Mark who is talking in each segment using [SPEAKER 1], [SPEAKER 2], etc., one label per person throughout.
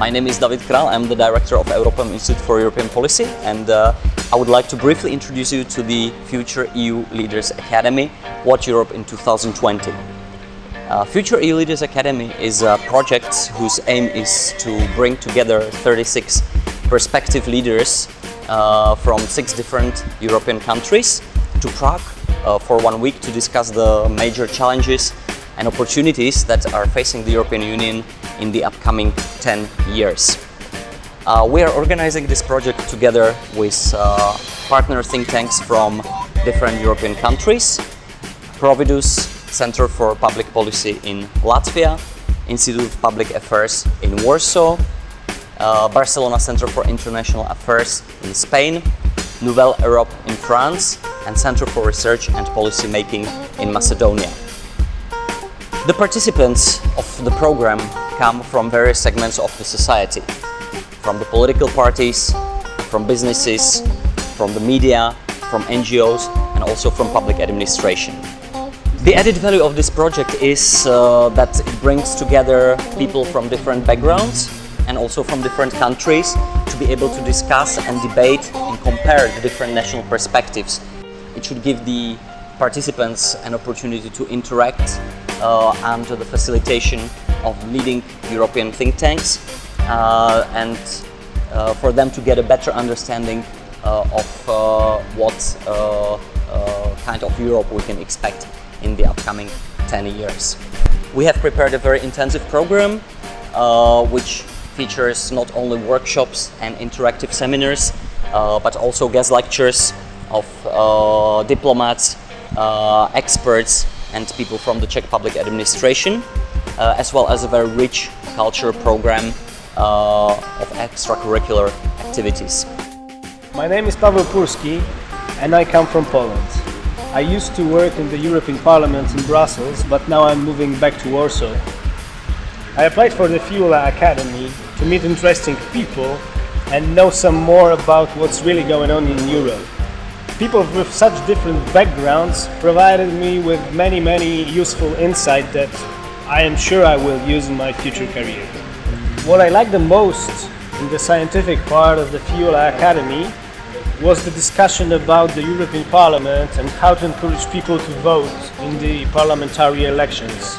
[SPEAKER 1] My name is David Král. I'm the director of Europeum Institute for European Policy, and I would like to briefly introduce you to the Future EU Leaders Academy, Watch Europe in 2020. Future EU Leaders Academy is a project whose aim is to bring together 36 prospective leaders from 6 different European countries to Prague for 1 week to discuss the major challenges and opportunities that are facing the European Union in the upcoming 10 years. We are organizing this project together with partner think tanks from different European countries, Providus Center for Public Policy in Latvia, Institute of Public Affairs in Warsaw, Barcelona Center for International Affairs in Spain, Nouvelle Europe in France, and Center for Research and Policy Making in Macedonia. The participants of the program come from various segments of the society, from the political parties, from businesses, from the media, from NGOs, and also from public administration. The added value of this project is that it brings together people from different backgrounds and also from different countries to be able to discuss and debate and compare the different national perspectives. It should give the participants an opportunity to interact under the facilitation of leading European think tanks and for them to get a better understanding of what kind of Europe we can expect in the upcoming 10 years. We have prepared a very intensive program which features not only workshops and interactive seminars but also guest lectures of diplomats, experts and people from the Czech Republic administration, as well as a very rich culture program of extracurricular activities.
[SPEAKER 2] My name is Pavel Mirsky and I come from Poland. I used to work in the European Parliament in Brussels, but now I'm moving back to Warsaw. I applied for the FEULA Academy to meet interesting people and know some more about what's really going on in Europe. People with such different backgrounds provided me with many useful insights that I am sure I will use in my future career. What I liked the most in the scientific part of the FEULA Academy was the discussion about the European Parliament and how to encourage people to vote in the parliamentary elections.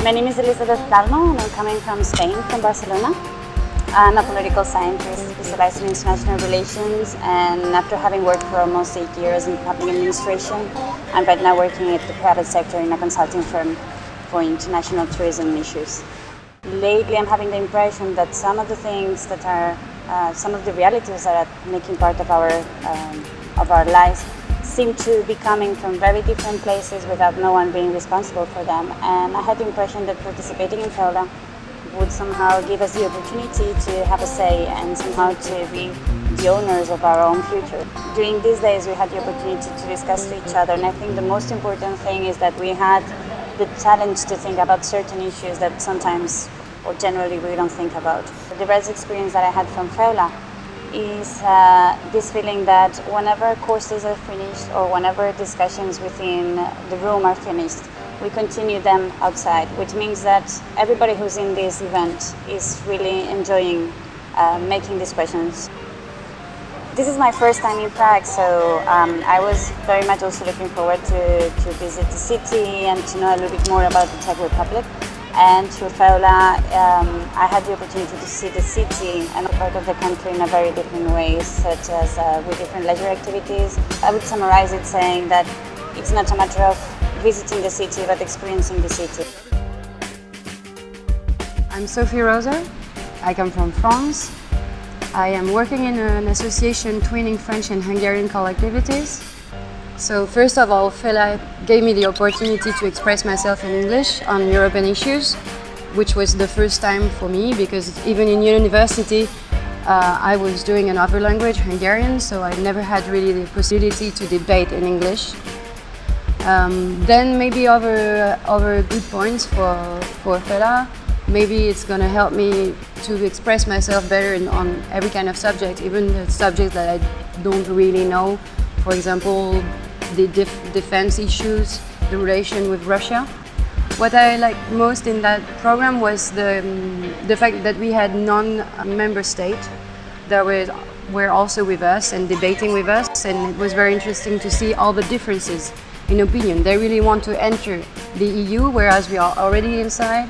[SPEAKER 3] My name is Elizabeth Dalmo and I'm coming from Spain, from Barcelona. I'm a political scientist specialized in international relations, and after having worked for almost 8 years in public administration, I'm right now working at the private sector in a consulting firm for international tourism issues. Lately I'm having the impression that some of the things that are, some of the realities that are making part of our lives seem to be coming from very different places without no one being responsible for them. And I had the impression that participating in FEULA would somehow give us the opportunity to have a say and somehow to be the owners of our own future. During these days we had the opportunity to discuss to each other, and I think the most important thing is that we had the challenge to think about certain issues that sometimes or generally we don't think about. The best experience that I had from FEULA is this feeling that whenever courses are finished or whenever discussions within the room are finished, we continue them outside, which means that everybody who's in this event is really enjoying making these questions. This is my first time in Prague, so I was very much also looking forward to visit the city and to know a little bit more about the Czech Republic. And through FEULA, I had the opportunity to see the city and a part of the country in a very different ways, such as with different leisure activities. I would summarize it saying that it's not a matter of visiting the city, but experiencing the city.
[SPEAKER 4] I'm Sofia Rosa. I come from France. I am working in an association twinning French and Hungarian collectivities. So first of all, FEULA gave me the opportunity to express myself in English on European issues, which was the first time for me because even in university I was doing another language, Hungarian, so I never had really the possibility to debate in English. Then maybe other good points for FEULA. Maybe it's going to help me to express myself better on every kind of subject, even the subjects that I don't really know. For example, the defense issues, the relation with Russia. What I liked most in that program was the fact that we had non-member states that were also with us and debating with us, and it was very interesting to see all the differences in opinion. They really want to enter the EU, whereas we are already inside,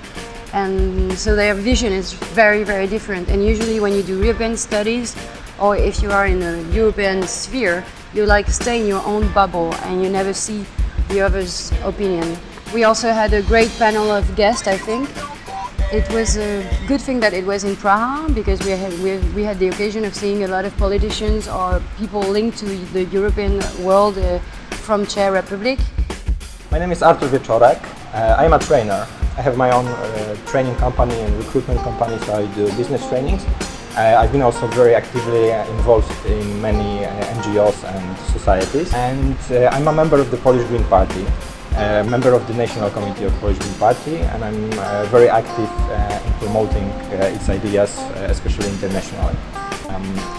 [SPEAKER 4] and so their vision is very, very different. And usually when you do European studies, or if you are in a European sphere, you like stay in your own bubble and you never see the other's opinion. We also had a great panel of guests, I think. It was a good thing that it was in Prague, because we had the occasion of seeing a lot of politicians or people linked to the European world from Czech Republic.
[SPEAKER 5] My name is Artur Wieczorek. I'm a trainer. I have my own training company and recruitment company, so I do business trainings. I've been also very actively involved in many NGOs and societies, and I'm a member of the Polish Green Party. Member of the National Committee of Polish Green Party, and I'm very active in promoting its ideas, especially internationally.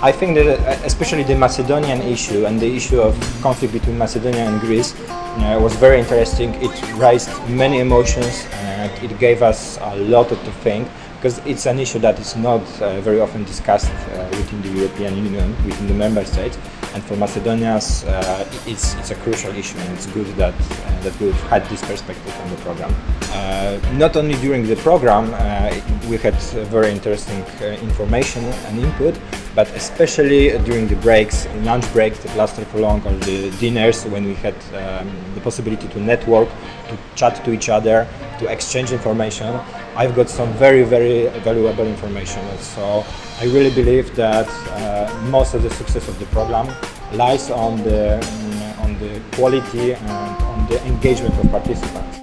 [SPEAKER 5] I think that especially the Macedonian issue and the issue of conflict between Macedonia and Greece was very interesting. It raised many emotions and it gave us a lot to think, because it's an issue that is not very often discussed within the European Union, within the member states. And for Macedonians, it's a crucial issue, and it's good that we've had this perspective on the program. Not only during the program we had very interesting information and input, but especially during the breaks, lunch breaks that lasted for long, or the dinners when we had the possibility to network, to chat to each other, to exchange information. I've got some very, very valuable information. So I really believe that most of the success of the program lies on the quality and on the engagement of participants.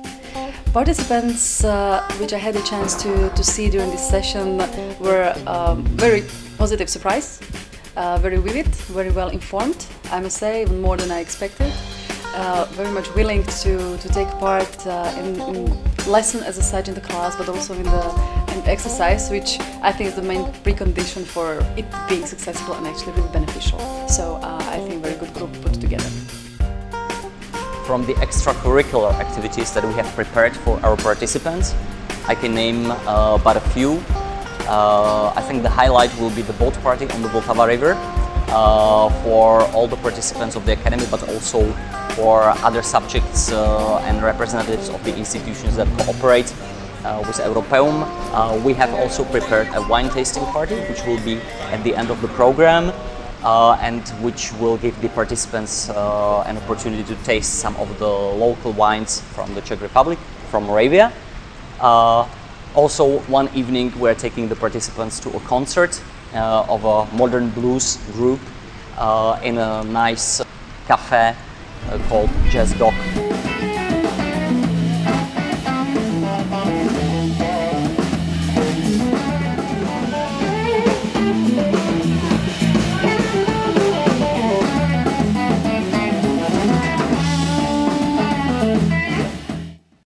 [SPEAKER 6] Participants which I had a chance to see during this session were very positive surprise, very vivid, very well informed, I must say, even more than I expected. Very much willing to take part in lesson as such in the class, but also in exercise, which I think is the main precondition for it being successful and actually really beneficial. So I think very good group put together.
[SPEAKER 1] From the extracurricular activities that we have prepared for our participants, I can name but a few. I think the highlight will be the boat party on the Vltava River for all the participants of the academy, but also for other subjects and representatives of the institutions that cooperate with Europeum. We have also prepared a wine tasting party, which will be at the end of the program, and which will give the participants an opportunity to taste some of the local wines from the Czech Republic, from Moravia. Also, one evening we're taking the participants to a concert of a modern blues group in a nice cafe called Jazz Dog.